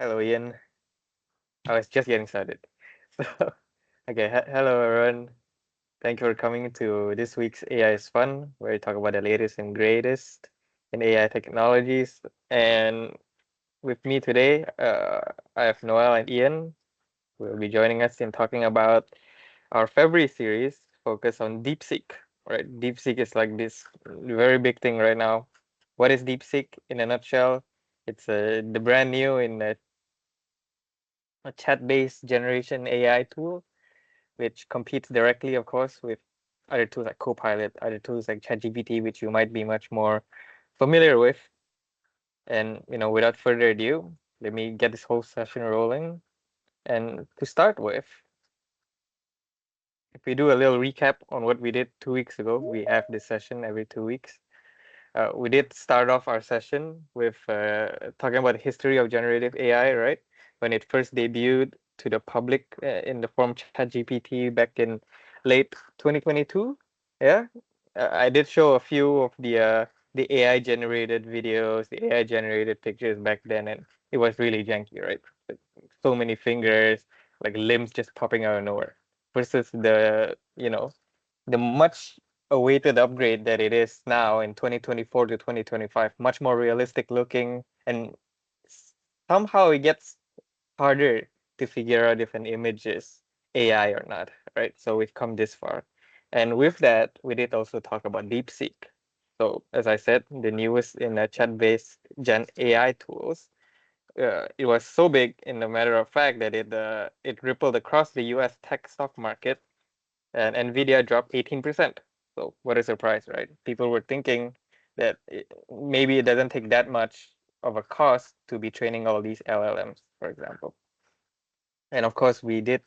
Hello, Ian. I was just getting started. So, okay, hello, everyone. Thank you for coming to this week's AI is Fun, where we talk about the latest and greatest in AI technologies. And with me today, I have Noel and Ian, who will be joining us in talking about our February series focused on DeepSeek. Right, DeepSeek is like this very big thing right now. What is DeepSeek in a nutshell? It's the brand new in a chat-based generation AI tool, which competes directly, of course, with other tools like Copilot, other tools like ChatGPT, which you might be much more familiar with. And without further ado, let me get this whole session rolling. And to start with, if we do a little recap on what we did 2 weeks ago, we have this session every 2 weeks. We did start off our session with talking about the history of generative AI, right? When it first debuted to the public in the form ChatGPT back in late 2022. Yeah, I did show a few of the AI generated videos, the AI generated pictures back then, and it was really janky, right? So many fingers, like limbs just popping out of nowhere, versus the much awaited upgrade that it is now in 2024 to 2025, much more realistic looking, and somehow it gets harder to figure out if an image is AI or not, right? So we've come this far. And with that, we did also talk about DeepSeek. So as I said, the newest in the chat-based Gen AI tools. It was so big in the matter of fact that it rippled across the US tech stock market, and Nvidia dropped 18%. So what a surprise, right? People were thinking that maybe it doesn't take that much of a cost to be training all these LLMs, for example. And of course, we did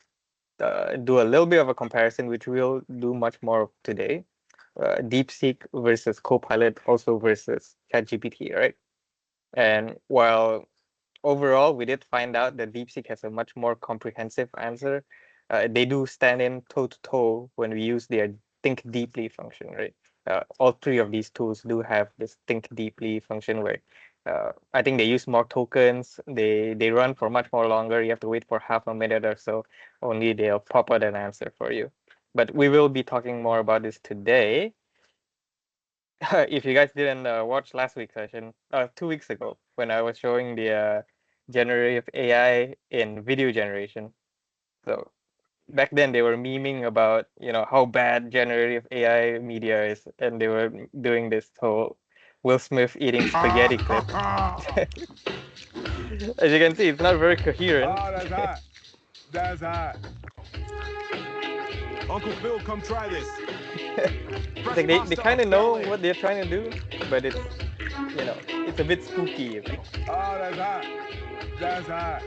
do a little bit of a comparison, which we'll do much more of today. DeepSeek versus Copilot, also versus ChatGPT, right? And while overall, we did find out that DeepSeek has a much more comprehensive answer. They do stand in toe to toe when we use their think deeply function, right? All three of these tools do have this think deeply function where I think they use more tokens. They run for much more longer. You have to wait for half a minute or so. Only they'll pop out an answer for you. But we will be talking more about this today. If you guys didn't watch last week's session, 2 weeks ago, when I was showing the generative AI in video generation. So back then they were memeing about how bad generative AI media is, and they were doing this whole Will Smith eating spaghetti clip. As you can see, it's not very coherent. Oh, that's hot. That's hot. Uncle Phil, come try this. It's like they kind of know what they're trying to do, but it's it's a bit spooky. Oh, that's hot. That's hot.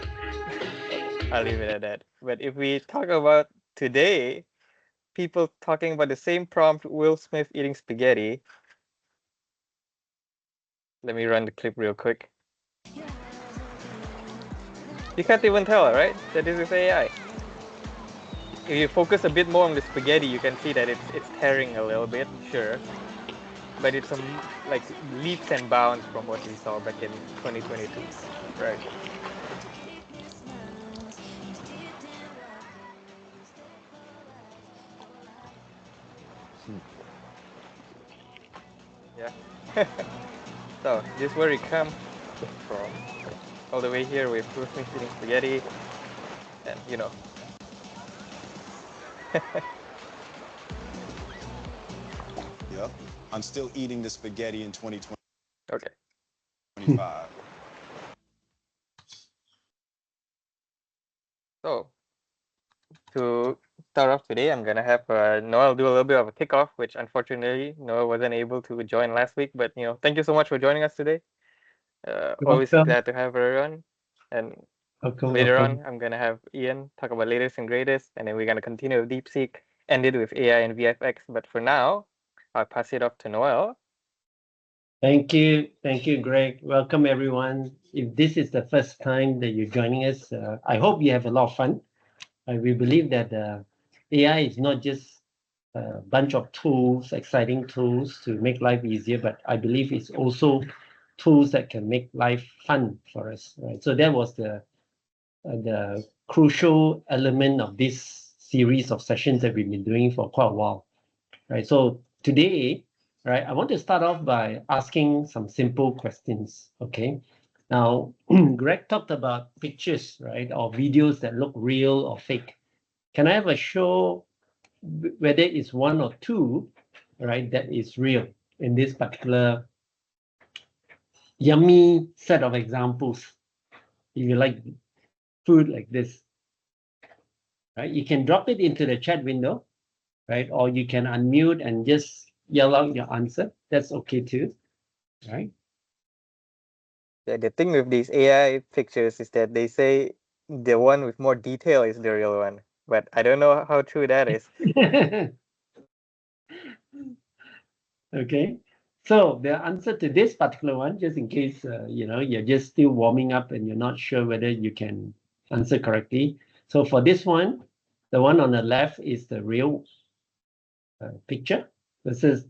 I'll leave it at that. But if we talk about today, people talking about the same prompt, Will Smith eating spaghetti. Let me run the clip real quick. You can't even tell, right? That this is AI. If you focus a bit more on the spaghetti, you can see that it's tearing a little bit, sure. But it's like leaps and bounds from what we saw back in 2022, right? Yeah. So this is where it comes from. All the way here with Will Smith eating spaghetti, and Yep. I'm still eating the spaghetti in 2025. Okay. So to start off today, I'm gonna have Noel do a little bit of a kickoff, which unfortunately Noel wasn't able to join last week. But thank you so much for joining us today. Always Welcome. glad to have everyone. And Welcome, later welcome. on, I'm gonna have Ian talk about latest and greatest, and then we're gonna continue with DeepSeek, end it with AI and VFX. But for now, I'll pass it off to Noel. Thank you, Greg. Welcome, everyone. If this is the first time that you're joining us, I hope you have a lot of fun. We believe that AI is not just a bunch of tools, exciting tools to make life easier, but I believe it's also tools that can make life fun for us. Right? So that was the the crucial element of this series of sessions that we've been doing for quite a while, right? So today, right, I want to start off by asking some simple questions, okay? Now, Greg talked about pictures, right, or videos that look real or fake. Can I have a show whether it's one or two, right, that is real in this particular yummy set of examples? If you like food like this, right, you can drop it into the chat window, right, or you can unmute and just yell out your answer. That's okay too, right? Yeah, the thing with these AI pictures is that they say the one with more detail is the real one, but I don't know how true that is. Okay, so the answer to this particular one, just in case you're just still warming up and you're not sure whether you can answer correctly. So for this one, the one on the left is the real picture. This is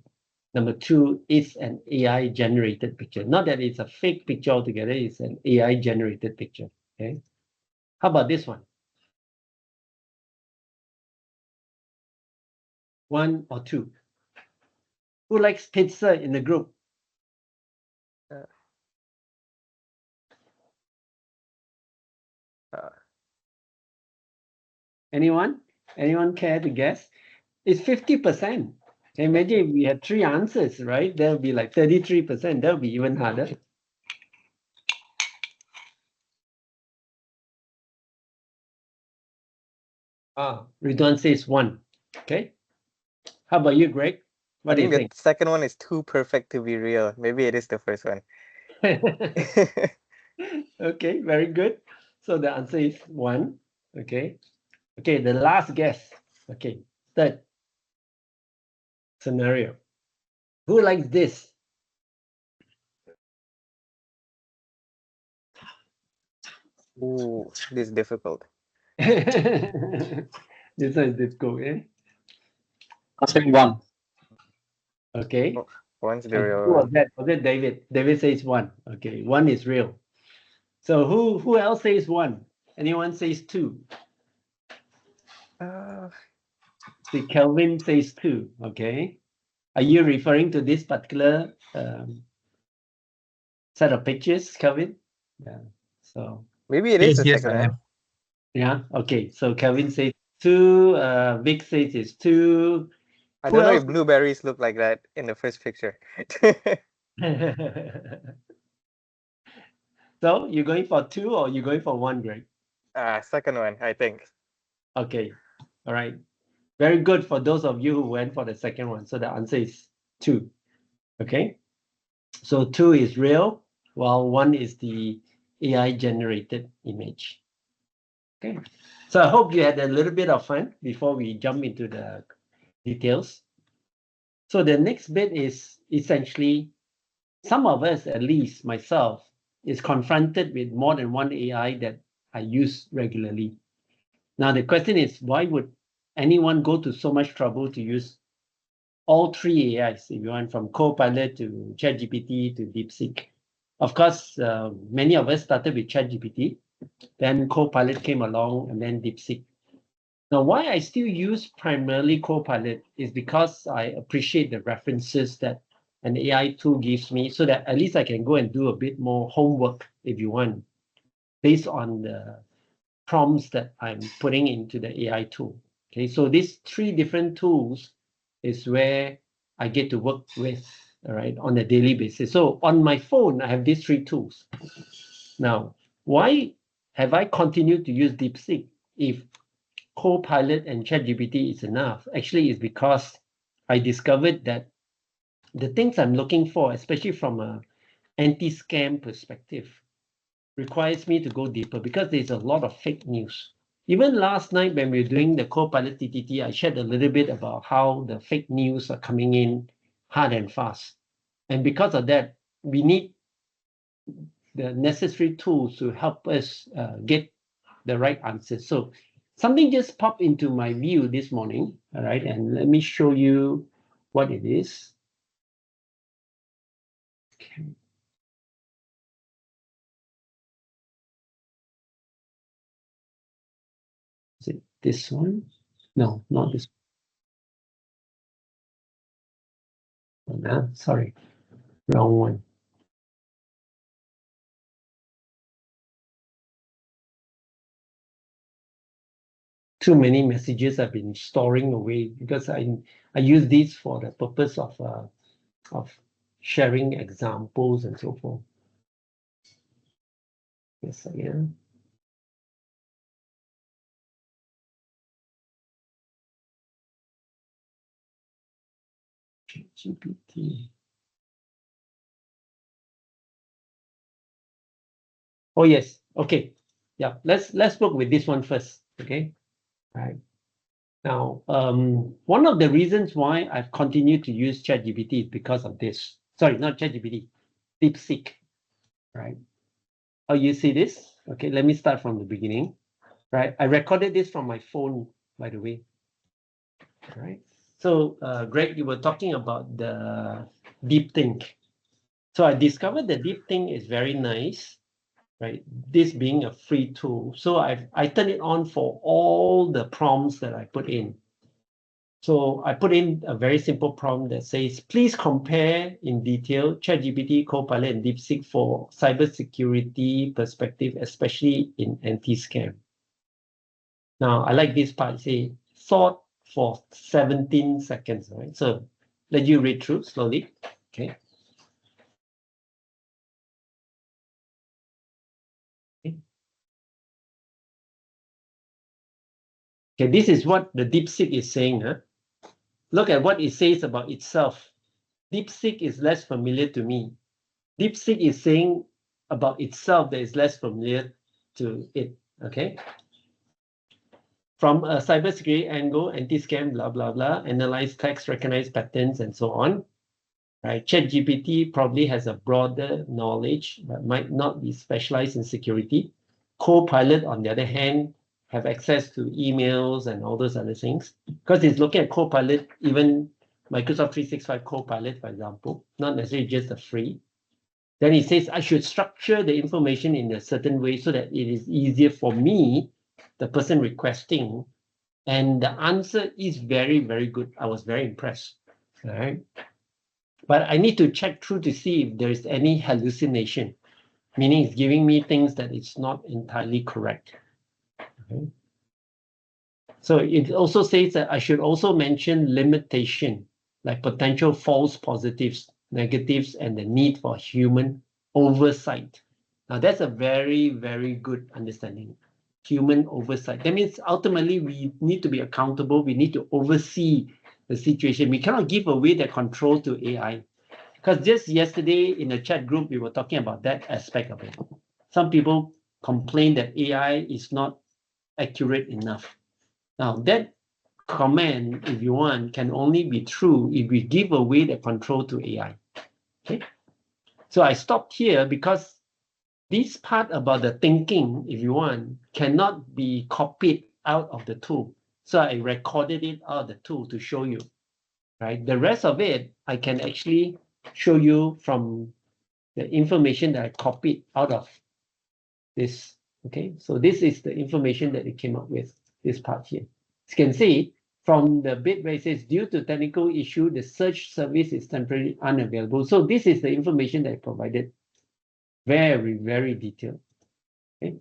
number two is an AI generated picture. Not that it's a fake picture altogether, it's an AI generated picture. Okay. How about this one? One or two? Who likes pizza in the group? Uh, uh, Anyone? Anyone care to guess? It's 50%. Imagine if we had three answers, right? That would be like 33%. That would be even harder. Ridwan says one. Okay. How about you, Greg? I What do you think the think? second one is too perfect to be real. Maybe it is the first one. Okay, very good. So the answer is one. Okay. Okay, the last guess. Okay, third scenario. Who likes this? Ooh, this is difficult. This one is difficult, eh? I think one. Okay. Oh, one's the And real who was one. that? Was it David? David says one. Okay, one is real. So who else says one? Anyone says two? Uh, See, Kelvin says two. Okay. Are you referring to this particular set of pictures, Kelvin? Yeah. So Maybe it is Yes, the yes, second I one. am. yeah. Okay. So Kelvin says two. Vic says it's two. I Who don't know else? if blueberries look like that in the first picture. So you're going for two or you're going for one, Greg? Second one, I think. Okay. All right. Very good for those of you who went for the second one. So the answer is two. Okay. So two is real, while one is the AI generated image. Okay. So I hope you had a little bit of fun before we jump into the details. So the next bit is essentially some of us, at least myself, is confronted with more than one AI that I use regularly. Now the question is, why would anyone go to so much trouble to use all three AIs, if you want, from Copilot to ChatGPT to DeepSeek? Of course, many of us started with ChatGPT, then Copilot came along, and then DeepSeek. Now, why I still use primarily Copilot is because I appreciate the references that an AI tool gives me so that at least I can go and do a bit more homework, if you want, based on the prompts that I'm putting into the AI tool. Okay, so these three different tools is where I get to work with, all right, on a daily basis. So on my phone, I have these three tools. Now, why have I continued to use DeepSeek if Copilot and ChatGPT is enough? Actually, it's because I discovered that the things I'm looking for, especially from a anti-scam perspective, requires me to go deeper because there's a lot of fake news. Even last night when we were doing the Copilot TTT, I shared a little bit about how the fake news are coming in hard and fast. And because of that, we need the necessary tools to help us get the right answers. So something just popped into my view this morning, all right, and let me show you what it is. Okay. it this one? No, not this one. Sorry, wrong one. Too many messages I've been storing away because I use these for the purpose of sharing examples and so forth. Yes, again. GPT. Oh yes. Okay. Yeah. Let's work with this one first. Okay. Right. Now, one of the reasons why I've continued to use ChatGPT is because of this. Sorry, not ChatGPT, DeepSeek. Right. Oh, you see this? Okay. Let me start from the beginning. Right. I recorded this from my phone, by the way. All right. So, Greg, you were talking about the deep think. So I discovered the deep think is very nice, right? This being a free tool. So I turn it on for all the prompts that I put in. So I put in a very simple prompt that says, please compare in detail ChatGPT, Copilot, and DeepSeek for cybersecurity perspective, especially in anti-scam. Now, I like this part, say, thought for 17 seconds, right? So let you read through slowly, okay? Okay, this is what the DeepSeek is saying, huh? Look at what it says about itself. DeepSeek is less familiar to me. DeepSeek is saying about itself that is less familiar to it, okay? From a cybersecurity angle, anti-scam, blah, blah, blah, analyze text, recognize patterns, and so on. Right? ChatGPT probably has a broader knowledge, but might not be specialized in security. Copilot, on the other hand, have access to emails and all those other things. Because it's looking at Copilot, even Microsoft 365 Copilot, for example, not necessarily just the free. Then it says, I should structure the information in a certain way so that it is easier for me, the person requesting. And the answer is very, very good. I was very impressed. All right. But I need to check through to see if there is any hallucination, meaning it's giving me things that it's not entirely correct. Okay. So it also says that I should also mention limitation, like potential false positives, negatives, and the need for human oversight. Now that's a very, very good understanding. Human oversight. That means ultimately we need to be accountable. We need to oversee the situation. We cannot give away the control to AI. Because just yesterday in the chat group, we were talking about that aspect of it. Some people complain that AI is not accurate enough. Now, that comment, if you want, can only be true if we give away the control to AI. Okay. So I stopped here because this part about the thinking, if you want, cannot be copied out of the tool. So I recorded it out of the tool to show you. Right. The rest of it, I can actually show you from the information that I copied out of this. Okay, so this is the information that it came up with, this part here. As you can see, from the bit where it says, due to technical issue, the search service is temporarily unavailable. So this is the information that I provided. Very, very detailed. Okay.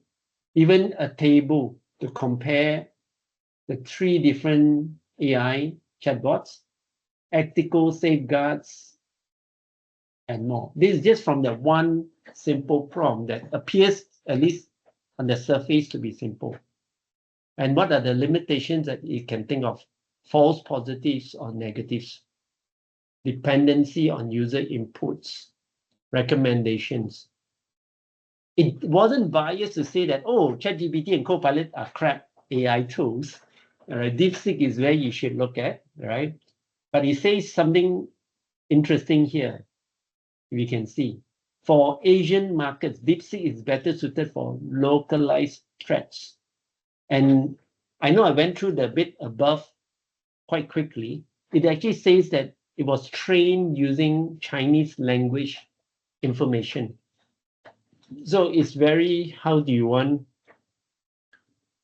Even a table to compare the 3 different AI chatbots, ethical safeguards, and more. This is just from the one simple prompt that appears, at least on the surface, to be simple. And what are the limitations that you can think of? False positives or negatives, dependency on user inputs, recommendations. It wasn't biased to say that, oh, ChatGPT and Copilot are crap AI tools. All right, DeepSeek is where you should look at, right? But it says something interesting here. We can see. For Asian markets, DeepSeek is better suited for localized threats. And I know I went through the bit above quite quickly. It actually says that it was trained using Chinese language information. So it's very, how do you want,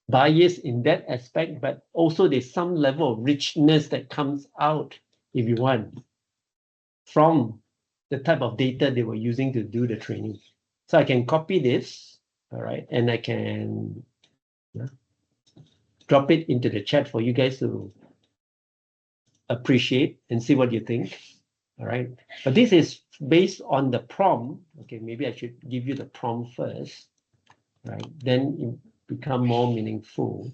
bias in that aspect, but also there's some level of richness that comes out, if you want, from the type of data they were using to do the training. So I can copy this, all right, and I can drop it into the chat for you guys to appreciate and see what you think. All right. But this is based on the prompt. Okay, maybe I should give you the prompt first, right? Then it become more meaningful.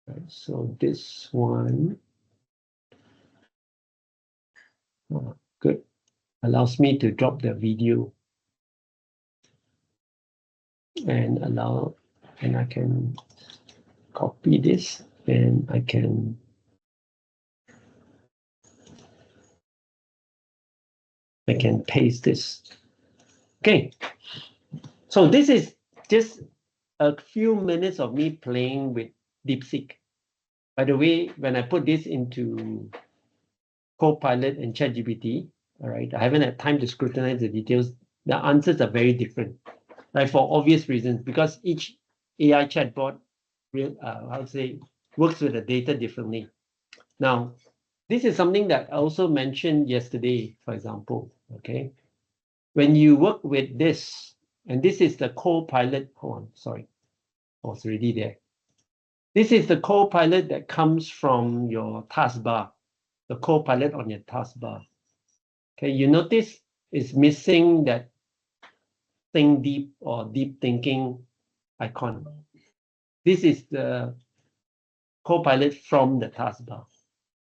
Right. So this one, good, allows me to drop the video and I can copy this and I can paste this. Okay. So this is just a few minutes of me playing with DeepSeek. By the way, when I put this into Copilot and ChatGPT, all right, I haven't had time to scrutinize the details. The answers are very different, right? For obvious reasons, because each AI chatbot, I would say, works with the data differently. Now, this is something that I also mentioned yesterday, for example, okay? When you work with this, and this is the Copilot, hold on, sorry, I was already there. This is the Copilot that comes from your taskbar, the Copilot on your taskbar. Okay, you notice it's missing that think deep or deep thinking icon. This is the Copilot from the taskbar.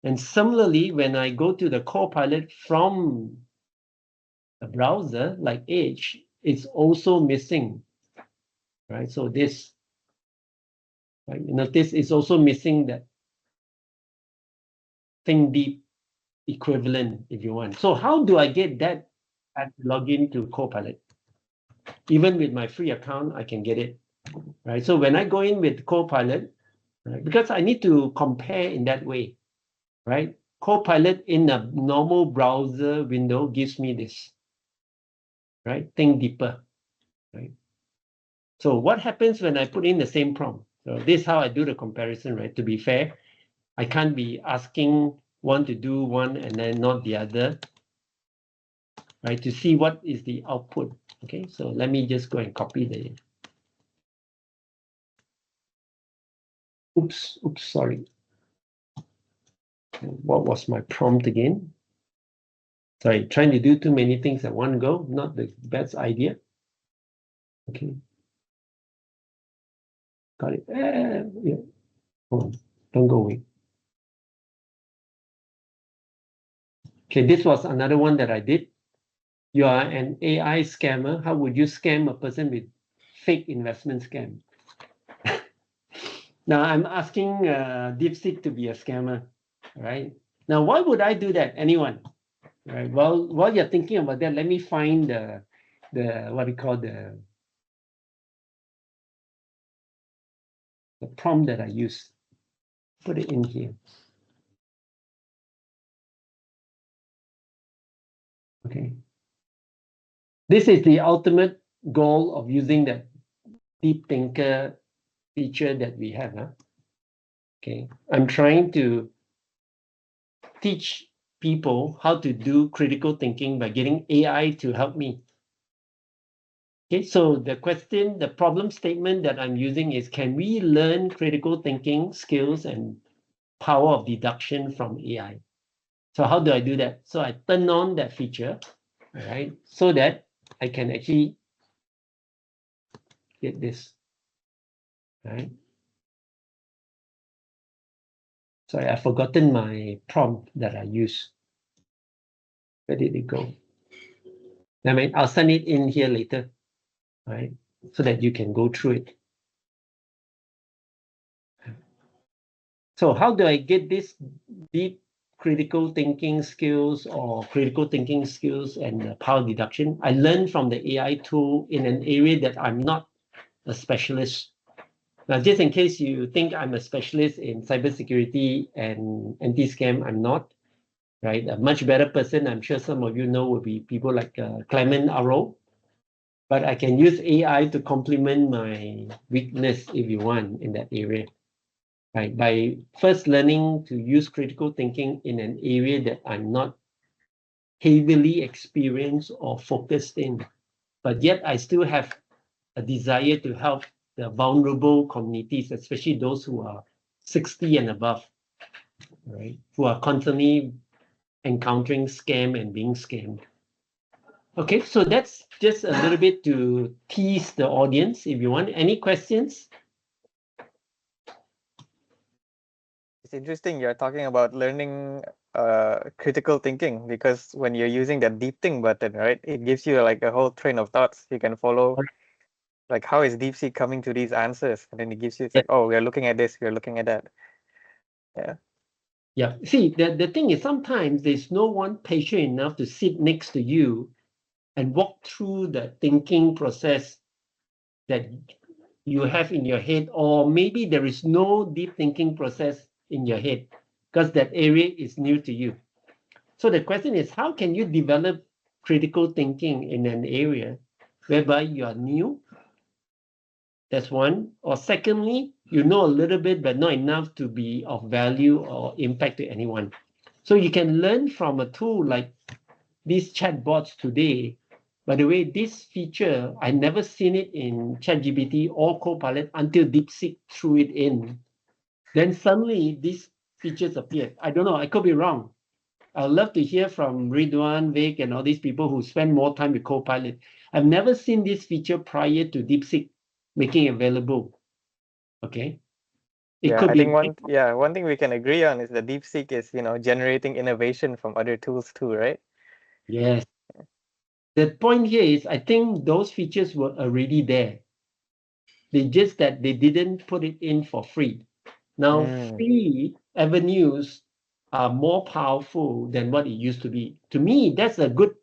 And similarly, when I go to the Copilot from a browser like Edge, it's also missing, right? So this, right? You notice it's also missing that think deep equivalent, if you want. So how do I get that at login to Copilot? Even with my free account, I can get it, right? So when I go in with Copilot, right, because I need to compare in that way, right? Copilot in a normal browser window gives me this, right? Think deeper, right? So what happens when I put in the same prompt? So this is how I do the comparison, right? To be fair, I can't be asking one to do one and then not the other, right? To see what is the output. Okay, so let me just go and copy the. Oops, sorry. What was my prompt again? Sorry, trying to do too many things at one go, not the best idea. Okay. Got it. Yeah. Hold on. Don't go away. Okay, this was another one that I did. You are an AI scammer. How would you scam a person with fake investment scam? Now I'm asking DeepSeek to be a scammer, right? Now, why would I do that? Anyone? Right. Well, while you're thinking about that, let me find the what we call the prompt that I use. Put it in here. Okay. This is the ultimate goal of using that deep thinker feature that we have. Huh? Okay. I'm trying to teach people how to do critical thinking by getting AI to help me. Okay, so the question, the problem statement that I'm using is, can we learn critical thinking skills and power of deduction from AI? So how do I do that? So I turn on that feature, all right, so that I can actually get this, right? Sorry, I've forgotten my prompt that I use. Where did it go? I mean, I'll send it in here later, right? So that you can go through it. So how do I get this deep critical thinking skills or critical thinking skills and power deduction? I learned from the AI tool in an area that I'm not a specialist. Now, just in case you think I'm a specialist in cybersecurity and anti-scam, I'm not, right? A much better person, I'm sure some of you know, will be people like Clement Arrow, but I can use AI to complement my weakness if you want in that area. Right? By first learning to use critical thinking in an area that I'm not heavily experienced or focused in, but yet I still have a desire to help the vulnerable communities, especially those who are 60 and above, right? Who are constantly encountering scam and being scammed. Okay, so that's just a little bit to tease the audience. If you want any questions, It's interesting you're talking about learning critical thinking, because when you're using that deep think button, right, it gives you like a whole train of thoughts you can follow. Like, how is DeepSeek coming to these answers? And then it gives you, it's like, oh, we're looking at this, we're looking at that. Yeah. yeah. See, the thing is sometimes there's no one patient enough to sit next to you and walk through the thinking process that you have in your head, or maybe there is no deep thinking process in your head because that area is new to you. So the question is, how can you develop critical thinking in an area whereby you are new? That's one. Or secondly, you know a little bit, but not enough to be of value or impact to anyone. So you can learn from a tool like these chatbots today. By the way, this feature, I never seen it in ChatGPT or Copilot until DeepSeek threw it in. Then suddenly these features appeared. I don't know, I could be wrong. I'd love to hear from Ridwan, Vic, and all these people who spend more time with Copilot. I've never seen this feature prior to DeepSeek making it available. Okay. It Yeah, could I be think one thing we can agree on is that DeepSeek is, generating innovation from other tools too, right? yes. The point here is I think those features were already there. They just that they didn't put it in for free. Now, Mm. free avenues are more powerful than what it used to be. To me, that's a good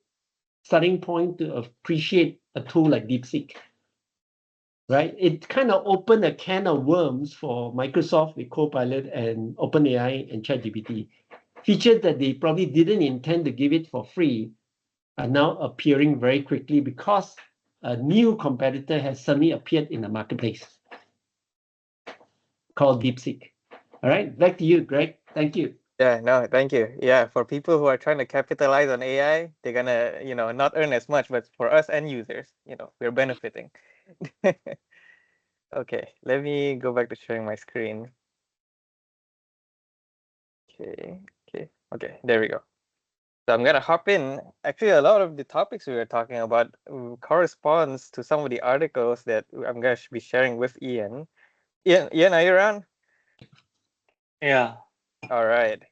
starting point to appreciate a tool like DeepSeek, right? It kind of opened a can of worms for Microsoft with Copilot and OpenAI and ChatGPT. Features that they probably didn't intend to give it for free are now appearing very quickly because a new competitor has suddenly appeared in the marketplace called DeepSeek. All right, back to you, Greg. Thank you. Yeah, no, thank you. Yeah, for people who are trying to capitalize on AI, they're gonna, not earn as much, but for us end users, we're benefiting. Okay, let me go back to sharing my screen. Okay, there we go. So I'm gonna hop in. Actually, a lot of the topics we were talking about corresponds to some of the articles that I'm gonna be sharing with Ian. Ian, are you around? Yeah. All right.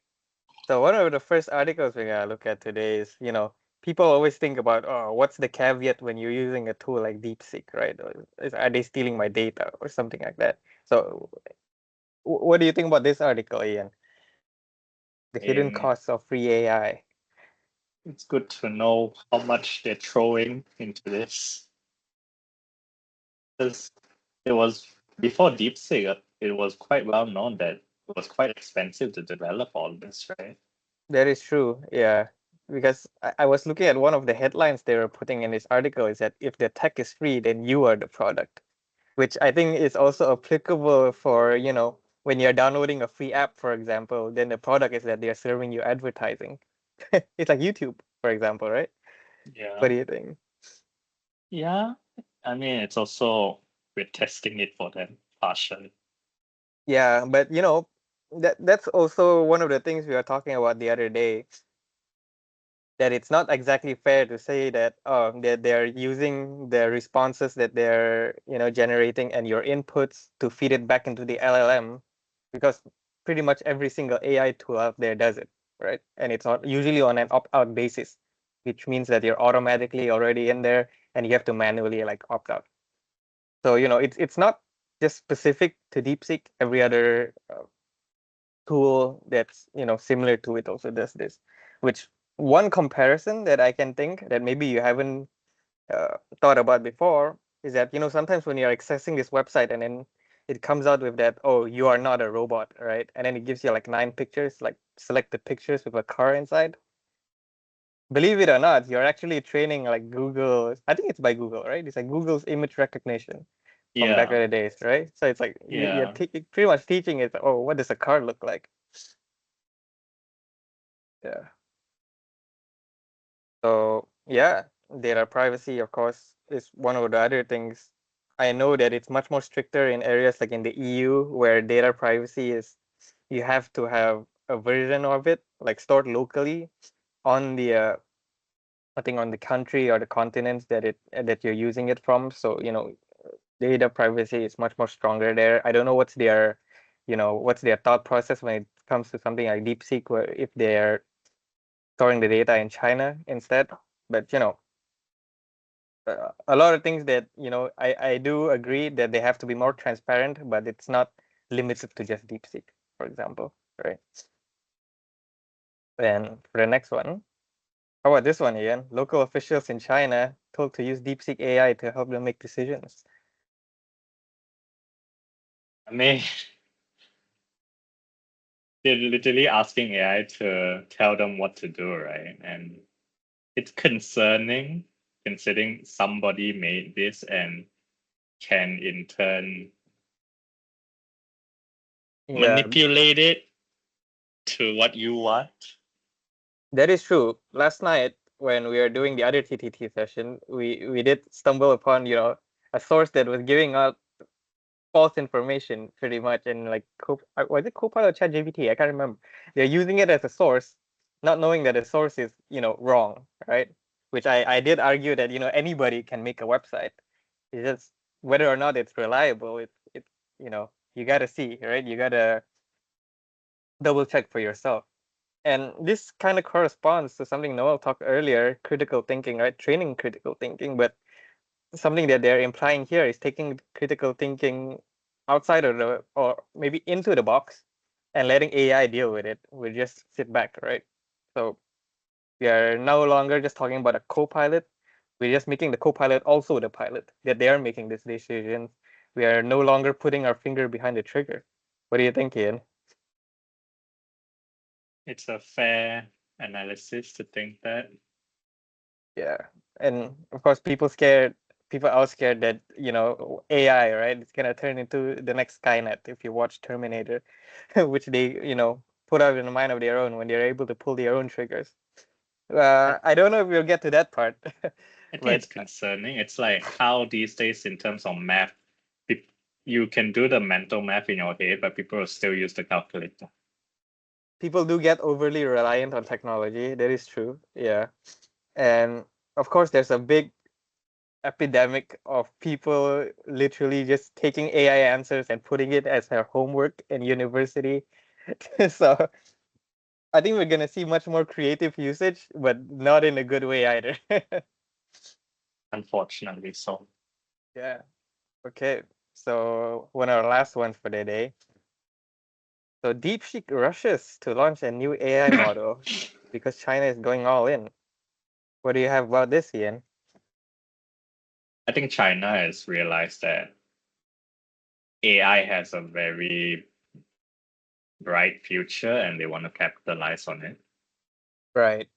So one of the first articles we're gonna look at today is, people always think about, oh, what's the caveat when you're using a tool like DeepSeek, right? Are they stealing my data or something like that? So what do you think about this article, Ian? The hidden Um, costs of free AI. it's good to know how much they're throwing into this. Because it was before DeepSeek, it was quite well known that it was quite expensive to develop all this, right? That is true, yeah. Because I was looking at one of the headlines they were putting in this article is that if the tech is free, then you are the product, which I think is also applicable for, when you're downloading a free app, for example, then the product is that they're serving you advertising. It's like YouTube, for example, right? Yeah. What do you think? Yeah. I mean, it's also we're testing it for them partially. Yeah, but that's also one of the things we were talking about the other day, that it's not exactly fair to say that that they're using the responses that they're generating and your inputs to feed it back into the LLM, because pretty much every single AI tool out there does it, right? And it's not usually on an opt-out basis, which means that you're automatically already in there and you have to manually like opt out. So it's not just specific to DeepSeek. Every other tool that's similar to it also does this. Which one comparison that I can think that maybe you haven't thought about before is that sometimes when you're accessing this website and then it comes out with that, oh, you are not a robot, right? And then it gives you like 9 pictures, like selected pictures with a car inside. believe it or not, you're actually training like Google. I think it's by Google, right? It's like Google's image recognition from back in Yeah, the days, right? So it's like you're yeah. pretty much teaching it. Oh, what does a car look like? Yeah. So yeah, data privacy, of course, is one of the other things. I know that it's much more stricter in areas like in the EU where data privacy is you have to have a version of it like stored locally on the I think on the country or the continents that you're using it from. So, data privacy is much more stronger there. I don't know what's their thought process when it comes to something like DeepSeek, where if they're storing the data in China instead. But a lot of things that I do agree that they have to be more transparent, but it's not limited to just DeepSeek, for example, right? And for the next one, how about this one, Ian? Local officials in China told to use DeepSeek AI to help them make decisions. I mean, they're literally asking AI to tell them what to do, right? And it's concerning considering somebody made this and can in turn Yeah, manipulate it to what you want. that is true. Last night when we were doing the other TTT session, we did stumble upon, a source that was giving out false information pretty much, and like was it Copilot or ChatGPT? I can't remember. They're using it as a source, not knowing that the source is, wrong, right? Which I did argue that, anybody can make a website. It's just whether or not it's reliable. It's you gotta see, right? You gotta double check for yourself. And this kind of corresponds to something Noel talked earlier, critical thinking, right? Training critical thinking, but something that they're implying here is taking critical thinking outside of or maybe into the box and letting AI deal with it. We just sit back, right? So we are no longer just talking about a co-pilot. We're just making the co-pilot also the pilot, that they are making these decisions. We are no longer putting our finger behind the trigger. What do you think, Ian? It's a fair analysis to think that. Yeah. And of course, people are scared that, AI, right? It's gonna turn into the next Skynet if you watch Terminator, which they, put out in a mind of their own when they're able to pull their own triggers. I, I don't know if we'll get to that part, I think but it's concerning. It's like how these days, in terms of math, you can do the mental math in your head, but people will still use the calculator. people do get overly reliant on technology. That is true. Yeah. And of course, there's a big epidemic of people literally just taking AI answers and putting it as their homework in university. So I think we're gonna see much more creative usage, but not in a good way either. Unfortunately, so Yeah. Okay. So one of our last ones for the day. So DeepSeek rushes to launch a new AI model because China is going all in. What do you have about this, Ian? I think China has realized that AI has a very bright future and they want to capitalize on it. Right.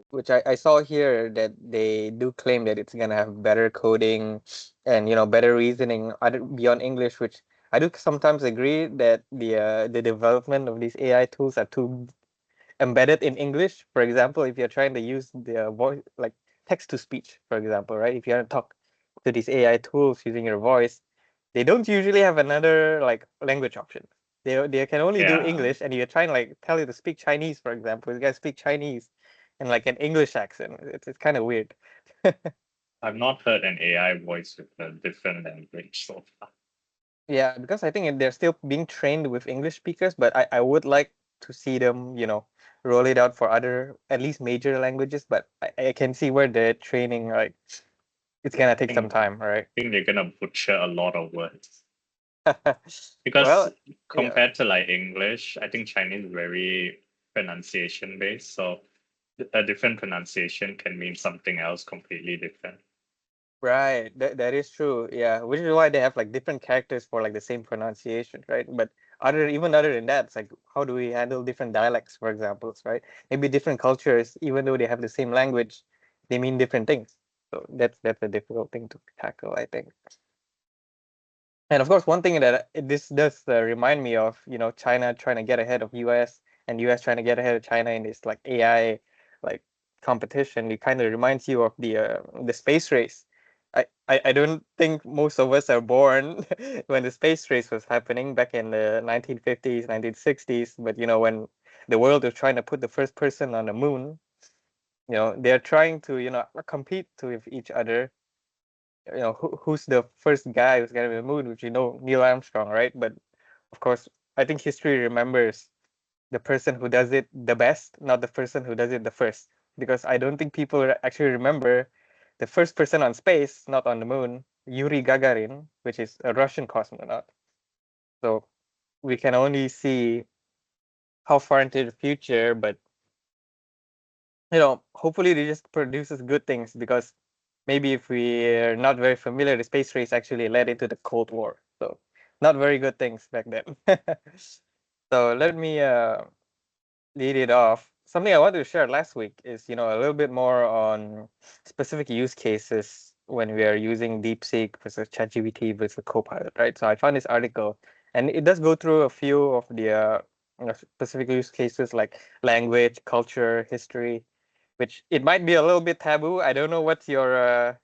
Which I saw here that they do claim that it's gonna have better coding and better reasoning other beyond English, which I do sometimes agree that the development of these AI tools are too embedded in English. For example, if you're trying to use the voice like text to speech, for example, right? If you want to talk to these AI tools using your voice, they don't usually have another like language option. They can only do Yeah, English, and you're trying to like tell you to speak Chinese, for example. You guys speak Chinese in like an English accent. It's kind of weird. I've not heard an AI voice with a different language so far. Yeah, because I think they're still being trained with English speakers, but I would like to see them, roll it out for other, at least major languages. But I can see where the training, like, it's gonna take some I time, right? think they're gonna butcher a lot of words because Well, yeah, compared to like English, I think Chinese is very pronunciation based. So a different pronunciation can mean something else completely different. right. That is true. Yeah, which is why they have like different characters for like the same pronunciation, right? But even other than that, it's like how do we handle different dialects, for example, right? Maybe different cultures, even though they have the same language, they mean different things. So that's a difficult thing to tackle, I think. And of course, one thing that this does remind me of, China trying to get ahead of US and US trying to get ahead of China in this like AI like competition. It kind of reminds you of the space race. I don't think most of us are born when the space race was happening back in the 1950s, 1960s. But when the world was trying to put the first person on the moon, they're trying to compete with each other, who's the first guy who's gonna be on the moon, which Neil Armstrong, right? But of course, I think history remembers the person who does it the best, not the person who does it the first, because I don't think people actually remember the first person on space, not on the moon, Yuri Gagarin, which is a Russian cosmonaut. So we can only see how far into the future, but hopefully it just produces good things, because maybe if we're not very familiar, the space race actually led into the Cold War. So not very good things back then. So let me lead it off. Something I wanted to share last week is, a little bit more on specific use cases when we are using DeepSeek versus ChatGPT versus Copilot, right? So I found this article, and it does go through a few of the specific use cases like language, culture, history, which it might be a little bit taboo. I don't know what's your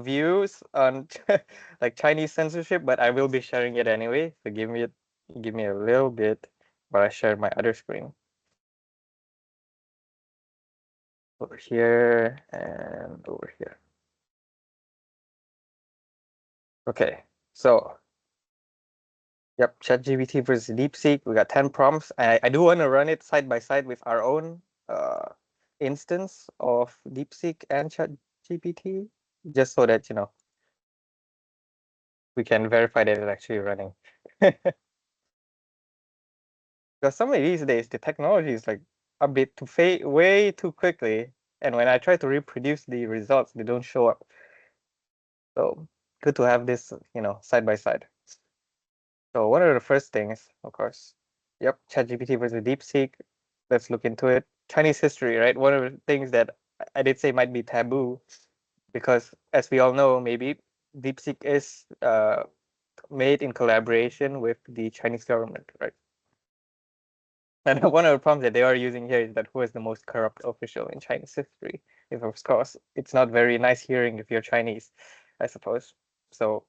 views on like Chinese censorship, but I will be sharing it anyway. So give me a little bit while I share my other screen over here and over here. Okay, so yep, ChatGPT versus DeepSeek. We got 10 prompts. I do want to run it side by side with our own instance of DeepSeek and ChatGPT, just so that we can verify that it's actually running. Because some of these days the technology is like a bit too way too quickly, and when I try to reproduce the results, they don't show up. So good to have this, side by side. So one of the first things, of course, yep, ChatGPT versus DeepSeek. Let's look into it. Chinese history, right? One of the things that I did say might be taboo, because as we all know, maybe DeepSeek is made in collaboration with the Chinese government, right? And one of the problems that they are using here is that who is the most corrupt official in Chinese history? If of course it's not very nice hearing if you're Chinese, I suppose. So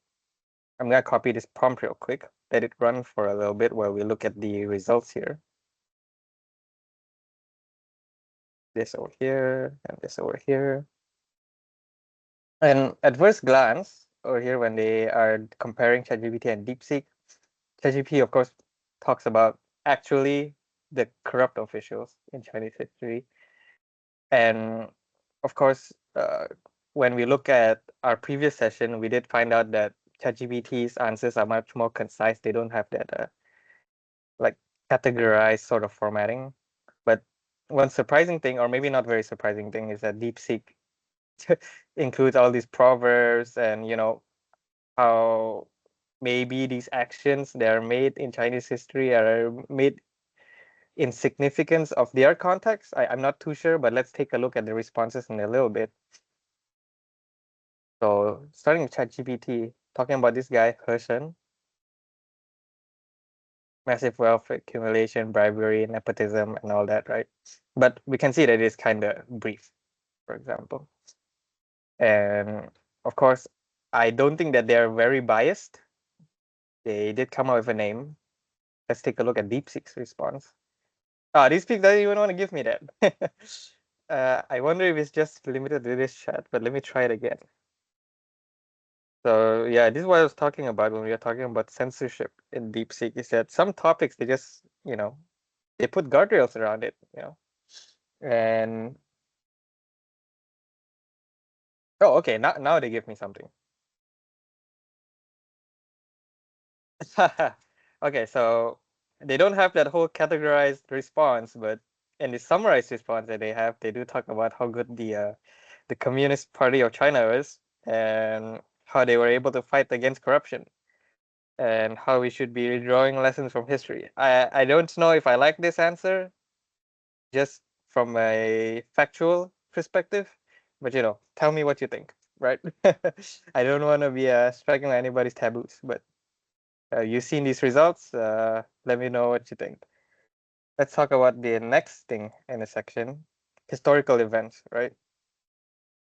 I'm gonna copy this prompt real quick, let it run for a little bit while we look at the results here. This over here and this over here. And at first glance over here, when they are comparing ChatGPT and DeepSeek, ChatGPT of course talks about actually the corrupt officials in Chinese history. And of course, when we look at our previous session, we did find out that ChatGPT's answers are much more concise. They don't have that like categorized sort of formatting. But one surprising thing, or maybe not very surprising thing, is that DeepSeek includes all these proverbs and how maybe these actions that are made in Chinese history are made in significance of their context. I'm not too sure, but let's take a look at the responses in a little bit. So starting with ChatGPT, talking about this guy, Hershon, massive wealth accumulation, bribery, nepotism, and all that, right? But we can see that it's kind of brief, for example. And of course, I don't think that they're very biased. They did come up with a name. Let's take a look at DeepSeek's response. DeepSeek doesn't even want to give me that. I wonder if it's just limited to this chat, but let me try it again. So yeah, this is what I was talking about when we were talking about censorship in DeepSeek, is that some topics they just, they put guardrails around it, And oh, okay, now they give me something. Okay, so they don't have that whole categorized response, but in the summarized response that they have, they do talk about how good the Communist Party of China is and how they were able to fight against corruption. and how we should be drawing lessons from history. I don't know if I like this answer just from a factual perspective, but tell me what you think, right? I don't want to be striking on anybody's taboos, but you've seen these results. Let me know what you think. Let's talk about the next thing in the section, historical events, right?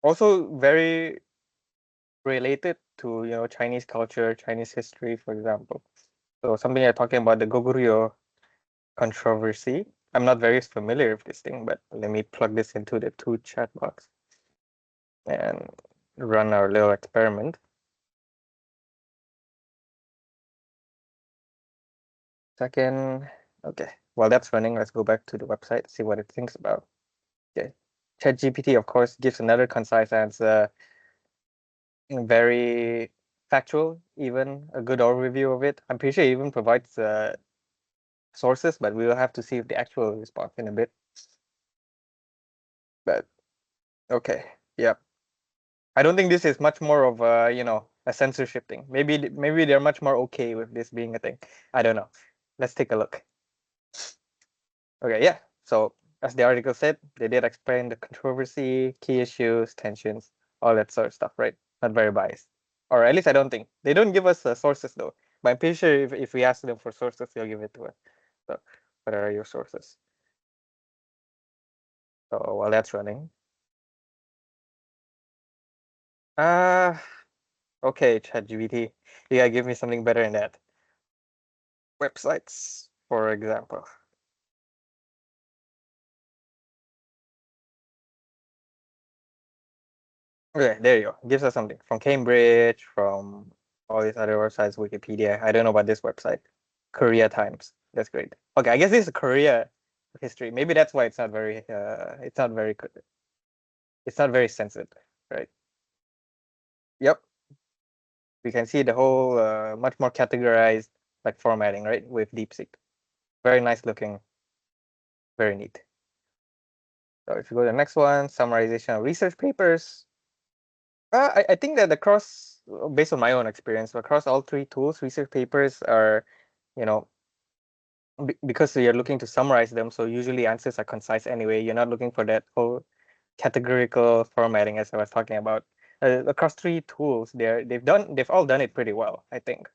Also very related to Chinese culture, Chinese history, for example. So something you're talking about, the Goguryeo controversy. I'm not very familiar with this thing, but let me plug this into the two chat box and run our little experiment. Second, okay. While that's running, let's go back to the website, see what it thinks about. Okay. ChatGPT, of course, gives another concise answer, very factual, even a good overview of it. I'm pretty sure it even provides sources, but we will have to see if the actual response in a bit. But okay, yep. I don't think this is much more of a censorship thing. Maybe they're much more okay with this being a thing. I don't know. Let's take a look. Okay, yeah. So as the article said, they did explain the controversy, key issues, tensions, all that sort of stuff, right? Not very biased. Or at least I don't think. They don't give us sources though. But I'm pretty sure if we ask them for sources, they'll give it to us. So what are your sources? So while that's running. Okay, ChatGPT. You gotta give me something better than that. Websites, for example. Okay, there you go. Gives us something from Cambridge, from all these other websites, Wikipedia. I don't know about this website. Korea Times. That's great. Okay, I guess this is Korea history. Maybe that's why it's not very it's not very sensitive, right? Yep. We can see the whole much more categorized like formatting, right? With DeepSeek. Very nice looking, very neat. So if you go to the next one, summarization of research papers. I think that across, based on my own experience, across all three tools, research papers are, you know, because you're looking to summarize them, so usually answers are concise anyway. You're not looking for that whole categorical formatting as I was talking about. Across three tools, they've all done it pretty well, I think.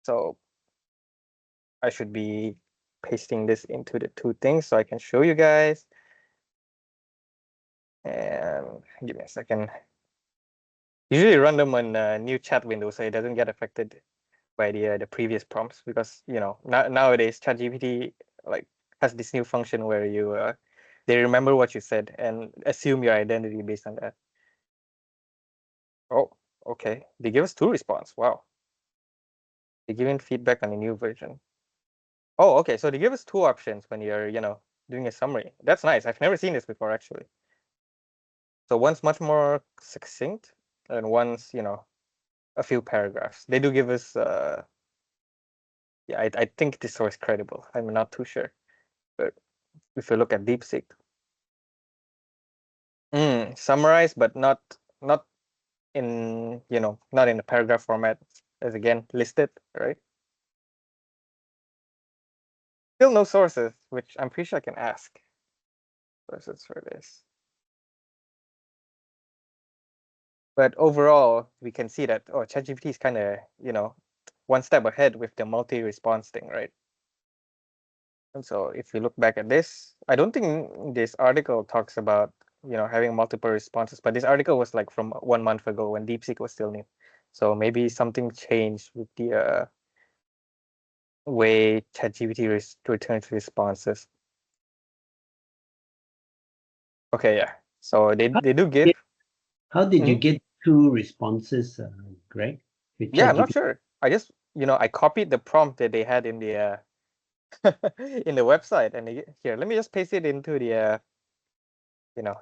So I should be pasting this into the two things so I can show you guys. And give me a second. Usually run them on a new chat window so it doesn't get affected by the previous prompts, because nowadays ChatGPT like has this new function where they remember what you said and assume your identity based on that. Oh, okay. They give us two response. Wow. They giving feedback on a new version. Oh, okay. So they give us two options when you're doing a summary. That's nice. I've never seen this before actually. So one's much more succinct, and one's a few paragraphs. They do give us yeah, I think this source credible. I'm not too sure, but if you look at DeepSeek, summarize, but not in not in a paragraph format, as again listed, right? Still no sources, which I'm pretty sure I can ask sources for this. But overall, we can see that ChatGPT is kind of one step ahead with the multi-response thing, right? And so if you look back at this, I don't think this article talks about having multiple responses, but this article was like from 1 month ago when DeepSeek was still new. So maybe something changed with the way ChatGPT returns responses. Okay, yeah. So they do give. How did you Mhm. get two responses, Greg? With Yeah, I'm not ChatGPT? sure. I just I copied the prompt that they had in the in the website, and here, let me just paste it into the you know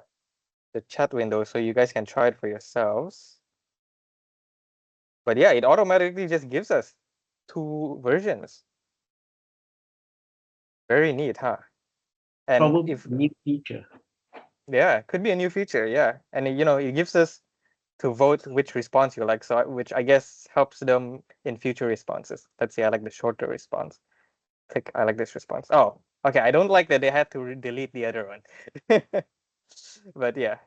the chat window so you guys can try it for yourselves. But yeah, it automatically just gives us two versions. Very neat, huh? And Probably if new feature. yeah, could be a new feature, yeah. And it gives us to vote which response you like. So which I guess helps them in future responses. Let's say I like the shorter response. Click I like this response. Oh, okay. I don't like that they had to delete the other one. But yeah,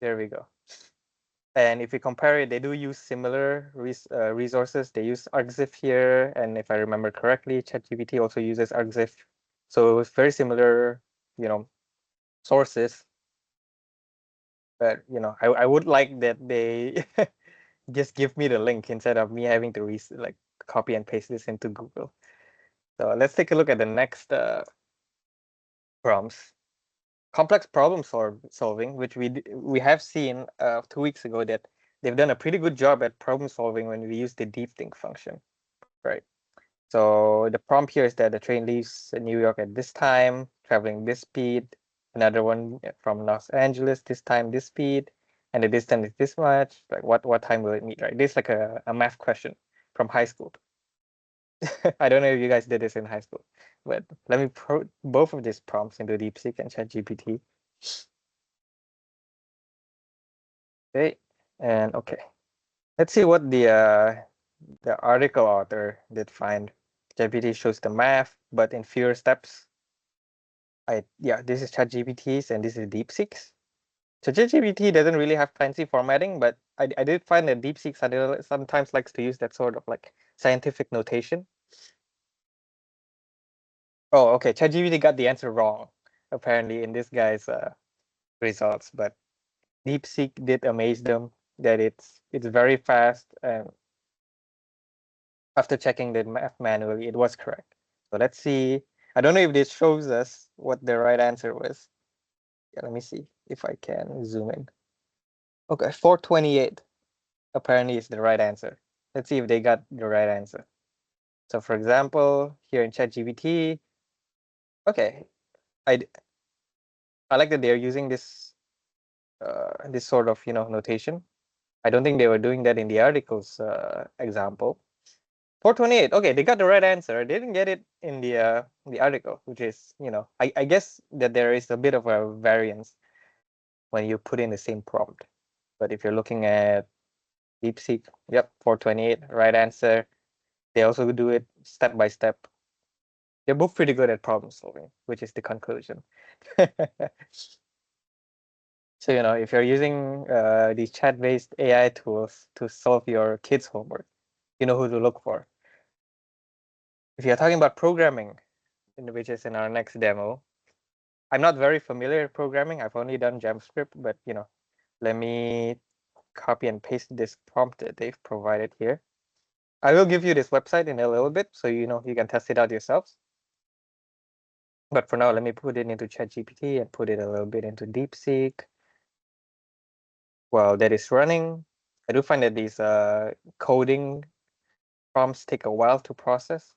there we go. And if you compare it, they do use similar resources. They use argzif here, and if I remember correctly, ChatGPT also uses argzif. So it's very similar, sources. But I would like that they just give me the link instead of me having to like copy and paste this into Google. So let's take a look at the next prompts. Complex problem solving, which we have seen 2 weeks ago that they've done a pretty good job at problem solving when we use the deep think function, right? So the prompt here is that the train leaves New York at this time, traveling this speed. Another one from Los Angeles, this time, this speed, and the distance is this much. Like what time will it meet, right? This is like a math question from high school. I don't know if you guys did this in high school, but let me put both of these prompts into DeepSeek and ChatGPT. Okay, and okay, let's see what the article author did find. ChatGPT shows the math, but in fewer steps. This is ChatGPT's and this is DeepSeek's. So ChatGPT doesn't really have fancy formatting, but I did find that DeepSeek sometimes likes to use that sort of like scientific notation. Oh, okay. ChatGPT got the answer wrong, apparently, in this guy's results, but DeepSeek did amaze them that it's very fast, and after checking the math manually, it was correct. So let's see. I don't know if this shows us what the right answer was. Yeah, let me see if I can zoom in. Okay, 428 apparently is the right answer. Let's see if they got the right answer. So for example, here in ChatGPT, okay, I like that they're using this this sort of notation. I don't think they were doing that in the article's example. 428. Okay, they got the right answer. They didn't get it in the article, which is I guess that there is a bit of a variance when you put in the same prompt. But if you're looking at DeepSeek, yep, 428, right answer. They also do it step by step. They're both pretty good at problem solving, which is the conclusion. So, if you're using these chat-based AI tools to solve your kids' homework, you know who to look for. If you're talking about programming, which is in our next demo, I'm not very familiar with programming. I've only done JavaScript, but, let me copy and paste this prompt that they've provided here. I will give you this website in a little bit, so you can test it out yourselves. But for now, let me put it into ChatGPT and put it a little bit into DeepSeek. While that is running, I do find that these coding prompts take a while to process.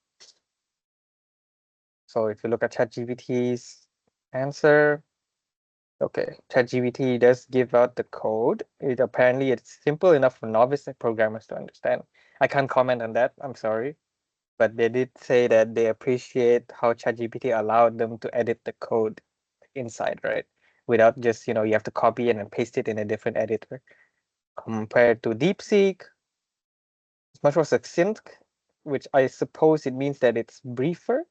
So if you look at ChatGPT's answer, okay, ChatGPT does give out the code. Apparently it's simple enough for novice programmers to understand. I can't comment on that, I'm sorry. But they did say that they appreciate how ChatGPT allowed them to edit the code inside, right? Without just, you have to copy it and paste it in a different editor. Compared to DeepSeek, it's much more succinct, which I suppose it means that it's briefer,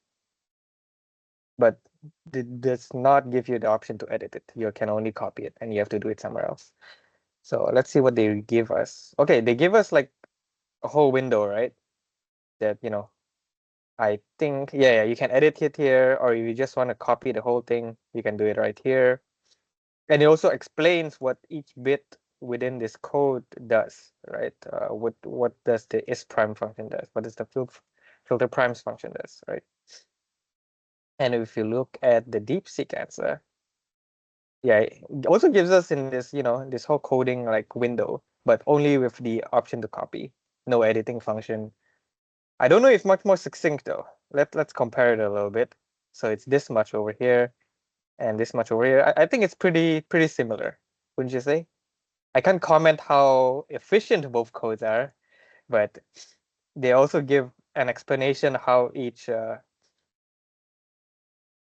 but it does not give you the option to edit it. You can only copy it and you have to do it somewhere else. So let's see what they give us. Okay, they give us like a whole window, right? That, I think, yeah, you can edit it here, or if you just want to copy the whole thing, you can do it right here. And it also explains what each bit within this code does, right? What does the is prime function does? What does the filter primes function does, right? And if you look at the DeepSeek answer, yeah, it also gives us in this, this whole coding like window, but only with the option to copy, no editing function. I don't know if much more succinct though. Let's compare it a little bit. So it's this much over here and this much over here. I think it's pretty similar, wouldn't you say? I can't comment how efficient both codes are, but they also give an explanation how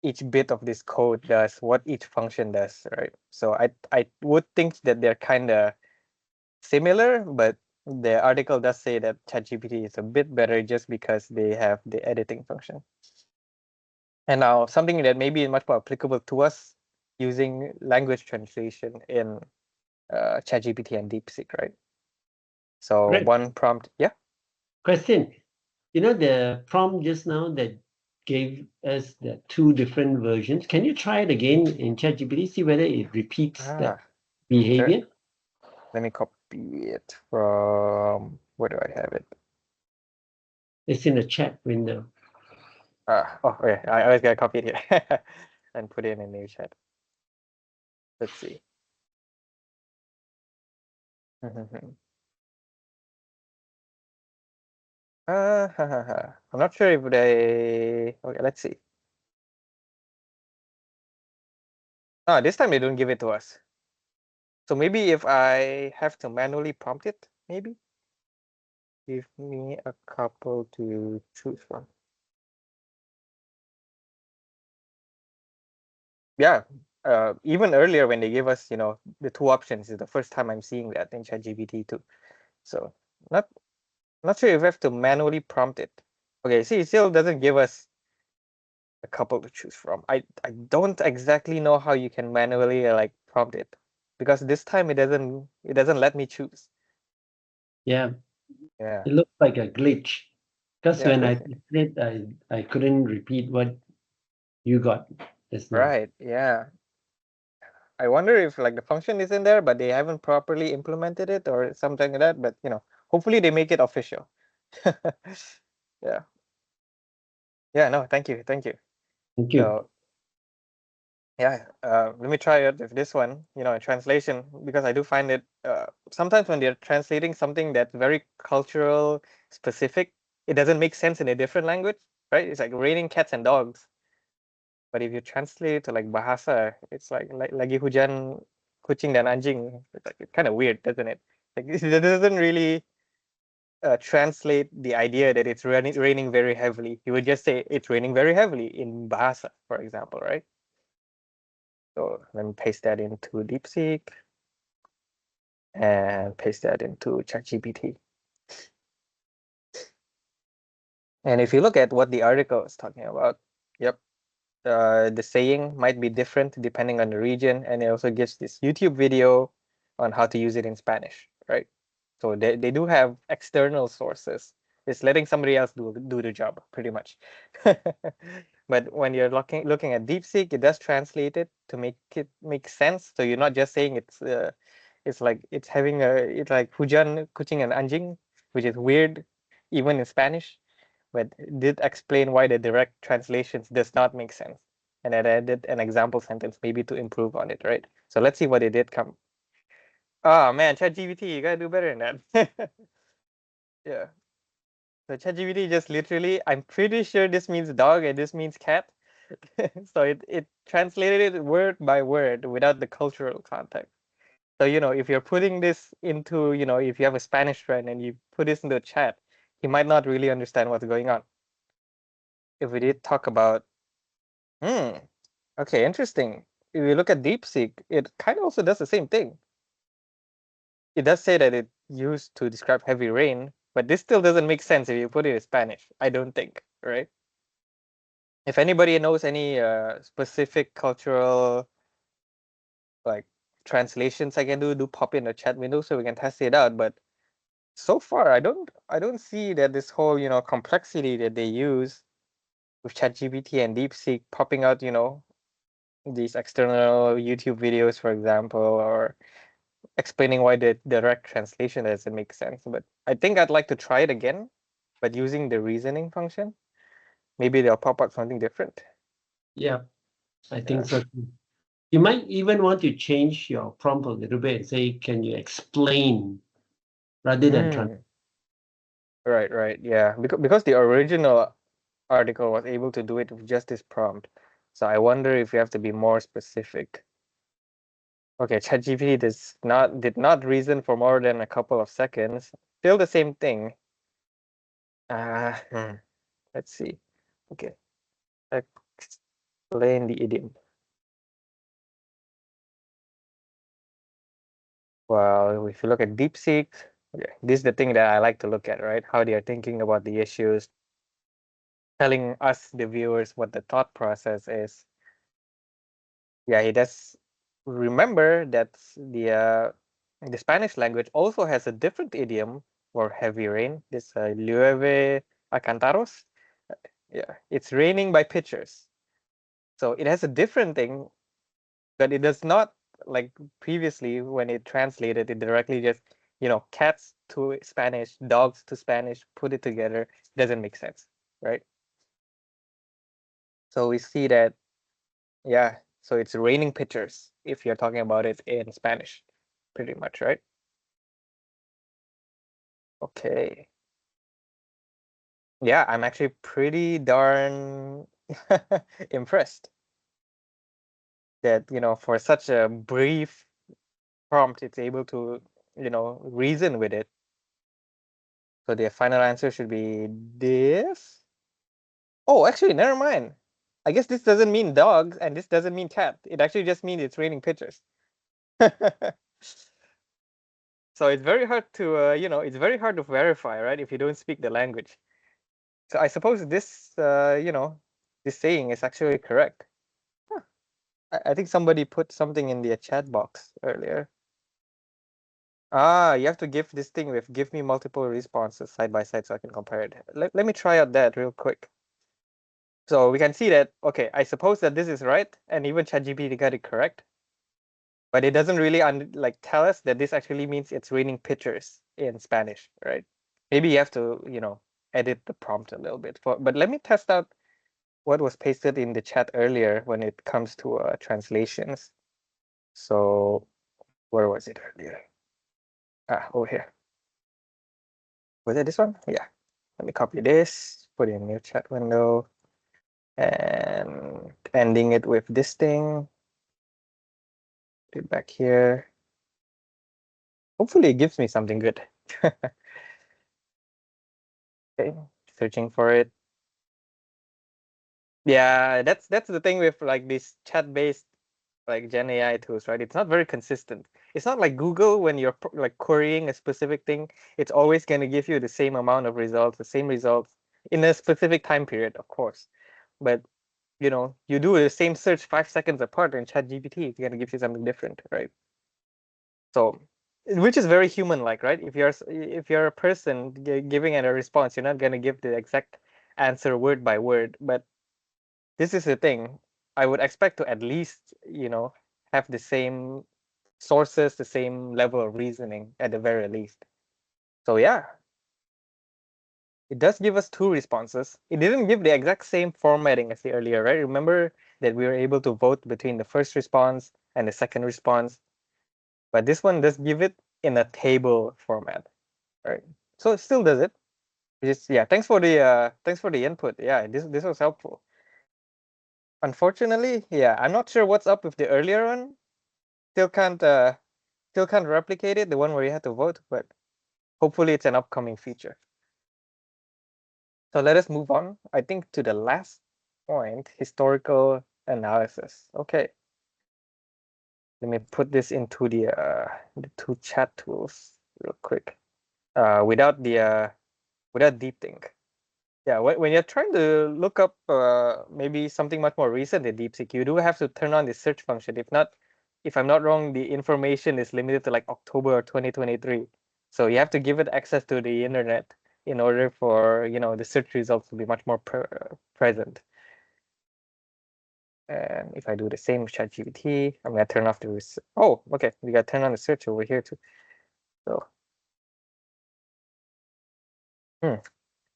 each bit of this code does, what each function does, right? So I would think that they're kind of similar, but the article does say that ChatGPT is a bit better just because they have the editing function. And now something that maybe is much more applicable to us using language translation in ChatGPT and DeepSeek, right? So Great. one prompt, yeah. Question. You know the prompt just now that gave us the two different versions. Can you try it again in ChatGPT, see whether it repeats that Sure. behavior? Let me copy it from, where do I have it? It's in the chat window. Oh, yeah, I always gotta copy it here and put it in a new chat. Let's see. I'm not sure if they. Okay, let's see. Ah, this time they don't give it to us. So maybe if I have to manually prompt it, maybe give me a couple to choose from. Yeah, even earlier when they gave us, the two options is the first time I'm seeing that in ChatGPT too. So not not sure if we have to manually prompt it. Okay, see, it still doesn't give us a couple to choose from. I don't exactly know how you can manually like prompt it because this time it doesn't let me choose. Yeah, Yeah, it looks like a glitch. Because yeah, when I did it, I couldn't repeat what you got just now. right, yeah. I wonder if like the function is in there, but they haven't properly implemented it or something like that. But hopefully they make it official. Yeah, yeah. No, thank you, thank you. Thank you. So yeah, let me try it with this one, translation, because I do find it sometimes when they're translating something that's very cultural specific, it doesn't make sense in a different language, right? It's like raining cats and dogs. But if you translate to like bahasa, it's like lagi hujan kucing dan anjing. It's like kind of weird, doesn't it? Like it doesn't really translate the idea that it's raining very heavily. You would just say it's raining very heavily in bahasa, for example, right? So let me paste that into DeepSeek and paste that into ChatGPT. And if you look at what the article is talking about, yep, the saying might be different depending on the region, and it also gives this YouTube video on how to use it in Spanish, right? So they do have external sources. It's letting somebody else do the job, pretty much. But when you're looking at DeepSeek, it does translate it to make it make sense. So you're not just saying it's like it's like hujan, kucing, and anjing, which is weird, even in Spanish. But it did explain why the direct translations does not make sense, and it added an example sentence maybe to improve on it, right? So let's see what it did come. Oh man, ChatGPT, you gotta do better than that. Yeah. So ChatGPT just literally, I'm pretty sure this means dog and this means cat. So it translated it word by word without the cultural context. So, if you're putting this into, if you have a Spanish friend and you put this into a chat, he might not really understand what's going on. If we did talk about, hmm, okay, interesting. If you look at DeepSeek, it kind of also does the same thing. It does say that it used to describe heavy rain, but this still doesn't make sense if you put it in Spanish. I don't think, right? If anybody knows any specific cultural like translations I can do pop in the chat window so we can test it out. But so far, I don't see that this whole complexity that they use with ChatGPT and DeepSeek popping out these external YouTube videos, for example, or explaining why the direct translation doesn't make sense. But I think I'd like to try it again, but using the reasoning function. Maybe they'll pop up something different. Yeah, I Yeah. think so. You might even want to change your prompt a little bit and say, can you explain rather than translate? Right. Yeah. Because the original article was able to do it with just this prompt. So I wonder if you have to be more specific. Okay, ChatGPT did not reason for more than a couple of seconds. Still the same thing. Uh, hmm, let's see. Okay. Uh, Explain the idiom. Well, if you look at DeepSeek, yeah, this is the thing that I like to look at, right? How they are thinking about the issues, telling us, the viewers, what the thought process is. Yeah, he does remember that the Spanish language also has a different idiom for heavy rain. This llueve a cantaros. Yeah, it's raining by pitchers. So it has a different thing, but it does not, like previously when it translated, it directly just, cats to Spanish, dogs to Spanish, put it together. Doesn't make sense, right? So we see that, yeah, so it's raining pitchers if you're talking about it in Spanish, pretty much, right? Okay. Yeah, I'm actually pretty darn impressed that, for such a brief prompt, it's able to, reason with it. So the final answer should be this. Oh, actually, never mind. I guess this doesn't mean dogs and this doesn't mean cat. It actually just means it's raining pitchers. So it's very hard to, it's very hard to verify, right? If you don't speak the language. So I suppose this, this saying is actually correct. Huh. I think somebody put something in the chat box earlier. Ah, you have to give this thing with give me multiple responses side by side so I can compare it. Let me try out that real quick. So we can see that, okay, I suppose that this is right, and even ChatGPT got it correct, but it doesn't really tell us that this actually means it's raining pictures in Spanish, right? Maybe you have to, edit the prompt a little bit. But let me test out what was pasted in the chat earlier when it comes to translations. So where was it earlier? Over here. Was it this one? Yeah. Let me copy this, put it in a new chat window, and ending it with this thing. Put it back here. Hopefully it gives me something good. Okay, searching for it. Yeah, that's the thing with like these chat-based like Gen AI tools, right? It's not very consistent. It's not like Google when you're like querying a specific thing, it's always going to give you the same amount of results, the same results in a specific time period, of course. But you do the same search 5 seconds apart in ChatGPT, it's going to give you something different, right? So, which is very human-like, right? If you're a person giving it a response, you're not going to give the exact answer word by word. But this is the thing. I would expect to at least, have the same sources, the same level of reasoning at the very least. So yeah, it does give us two responses. It didn't give the exact same formatting as the earlier, right? Remember that we were able to vote between the first response and the second response, but this one does give it in a table format, right? So it still does it. Just yeah, thanks for the input. Yeah, this was helpful. Unfortunately, yeah, I'm not sure what's up with the earlier one. Still can't replicate it, the one where you had to vote, but hopefully it's an upcoming feature. So let us move on, I think, to the last point, historical analysis. Okay. Let me put this into the two chat tools real quick. Without deep think. Yeah, when you're trying to look up maybe something much more recent than DeepSeek, you do have to turn on the search function. If not, if I'm not wrong, the information is limited to like October 2023. So you have to give it access to the internet in order for the search results to be much more present. And if I do the same with ChatGPT, I'm gonna turn off the oh, okay, we got to turn on the search over here too. So,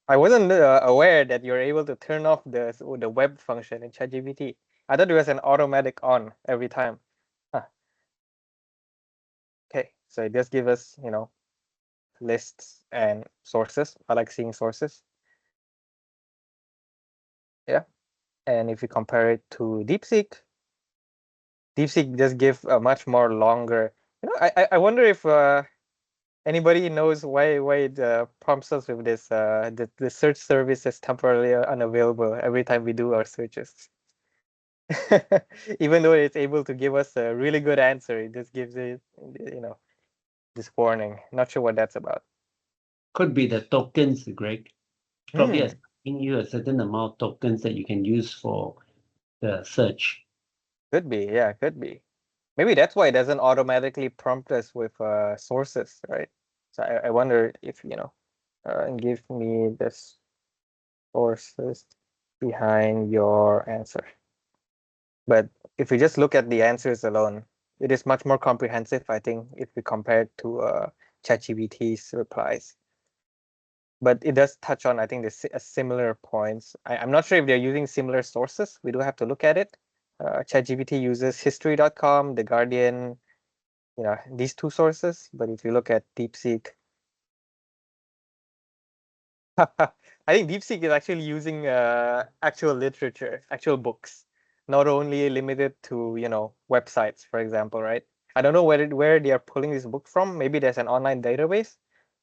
I wasn't aware that you're able to turn off the web function in ChatGPT. I thought it was an automatic on every time. Huh. Okay, so it just gives us, lists and sources. I like seeing sources. Yeah, and if you compare it to DeepSeek, DeepSeek just give a much more longer. I wonder if anybody knows why it prompts us with this the search service is temporarily unavailable every time we do our searches. Even though it's able to give us a really good answer, it just gives it, this warning. Not sure what that's about. Could be the tokens, Greg. Probably Hmm, assigning you a certain amount of tokens that you can use for the search. could be. Yeah, could be. Maybe that's why it doesn't automatically prompt us with sources, right? So I wonder if, give me the sources behind your answer. But if we just look at the answers alone, it is much more comprehensive, I think, if we compare it to ChatGPT's replies. But it does touch on, I think, similar points. I'm not sure if they're using similar sources. We do have to look at it. ChatGPT uses history.com, The Guardian, these two sources. But if you look at DeepSeek, I think DeepSeek is actually using actual literature, actual books, not only limited to, websites, for example, right? I don't know where they are pulling this book from. Maybe there's an online database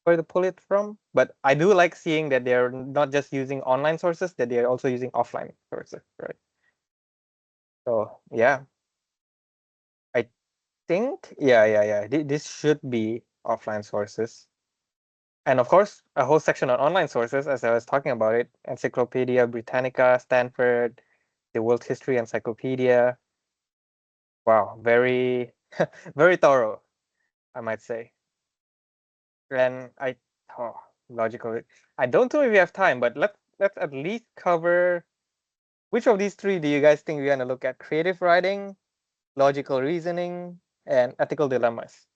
where to pull it from. But I do like seeing that they're not just using online sources, that they're also using offline sources, right? So yeah, I think yeah. This should be offline sources. And of course, a whole section on online sources, as I was talking about it, Encyclopedia Britannica, Stanford, the World History Encyclopedia. Wow, very, very thorough, I might say. And oh, logical. I don't know if we have time, but let's at least cover which of these three do you guys think we're gonna look at? Creative writing, logical reasoning, and ethical dilemmas.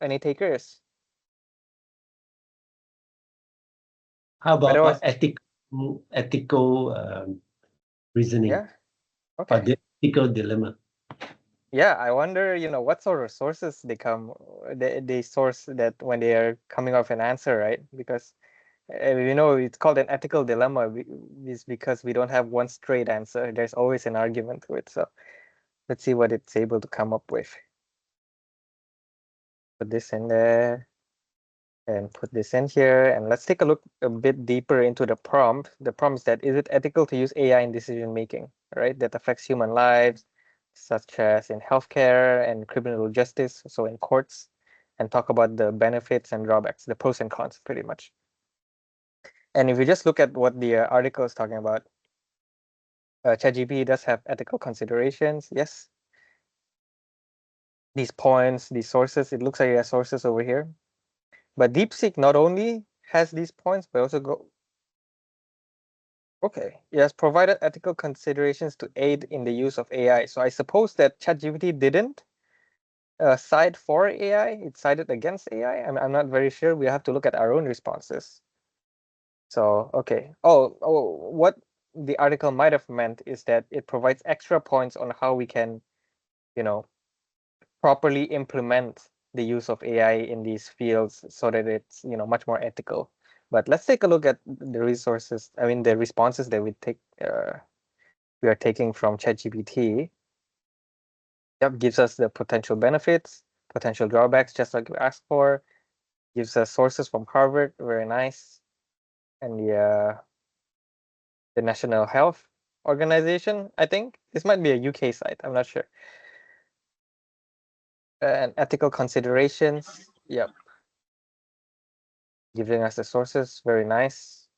Any takers? How about Otherwise, ethical reasoning yeah, or okay. the ethical dilemma? Yeah, I wonder, what sort of sources they source that when they are coming off an answer, right? Because it's called an ethical dilemma is because we don't have one straight answer. There's always an argument to it. So let's see what it's able to come up with. Put this in there and put this in here, and let's take a look a bit deeper into the prompt. The prompt is that, is it ethical to use AI in decision making, right? That affects human lives, such as in healthcare and criminal justice, so in courts, and talk about the benefits and drawbacks, the pros and cons, pretty much. And if you just look at what the article is talking about, ChatGPT does have ethical considerations, yes. These points, these sources, it looks like it has sources over here. But DeepSeek not only has these points, but also okay, yes, provided ethical considerations to aid in the use of AI. So I suppose that ChatGPT didn't side for AI, it sided against AI. I'm not very sure. We have to look at our own responses. So, okay. What the article might have meant is that it provides extra points on how we can, you know, properly implement the use of AI in these fields so that it's, much more ethical. But let's take a look at the resources, I mean, the responses that we are taking from ChatGPT. Yep, gives us the potential benefits, potential drawbacks, just like we asked for. Gives us sources from Harvard, very nice, and the National Health Organization. I think this might be a UK site. I'm not sure. And ethical considerations. Yep, giving us the sources, very nice.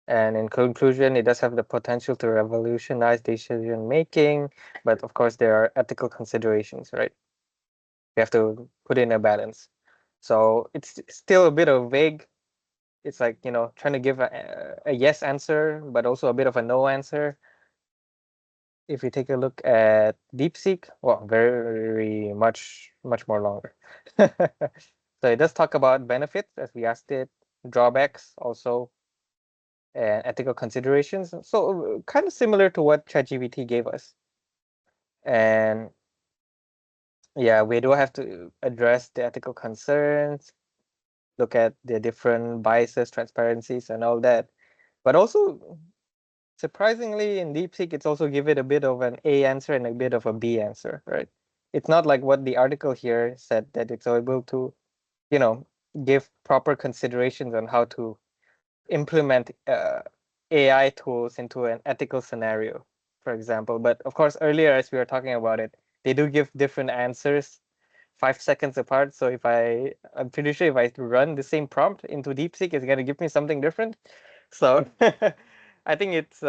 And in conclusion, it does have the potential to revolutionize decision making, but of course there are ethical considerations, right? We have to put in a balance. So it's still a bit of vague. It's like, trying to give a yes answer, but also a bit of a no answer. If you take a look at DeepSeek, well, very much more longer. So it does talk about benefits, as we asked it, drawbacks also, and ethical considerations. So kind of similar to what ChatGPT gave us. And yeah, we do have to address the ethical concerns, look at the different biases, transparencies, and all that. But also, surprisingly, in DeepSeek, it's also give it a bit of an A answer and a bit of a B answer, right? It's not like what the article here said that it's able to, you know, give proper considerations on how to implement AI tools into an ethical scenario. for example. But of course, earlier as we were talking about it, they do give different answers 5 seconds apart. So I'm pretty sure if I run the same prompt into DeepSeek, it's gonna give me something different. So I think it's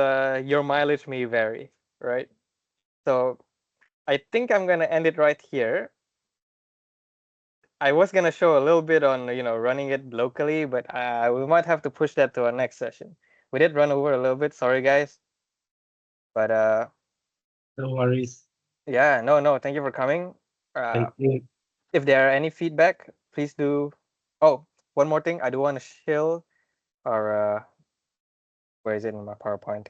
your mileage may vary, right? So I think I'm gonna end it right here. I was gonna show a little bit on running it locally, but we might have to push that to our next session. We did run over a little bit, sorry guys. But No worries. yeah, no, thank you for coming. Thank you. If there are any feedback, please do. Oh, one more thing, I do want to show our where is it in my PowerPoint?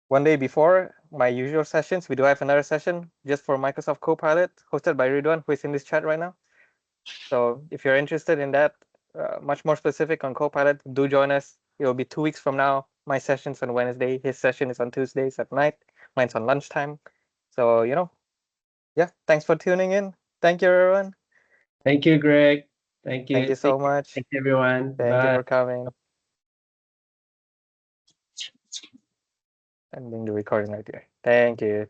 One day before my usual sessions, we do have another session just for Microsoft Copilot, hosted by Ridwan, who is in this chat right now. So if you're interested in that, much more specific on Copilot, do join us. It will be 2 weeks from now. My session's on Wednesday. His session is on Tuesdays at night. Mine's on lunchtime. So, yeah, thanks for tuning in. Thank you, everyone. Thank you, Greg. Thank Thank you. you so much. Thank you, everyone. Thank you Bye. for coming. Ending the recording right here. Thank you.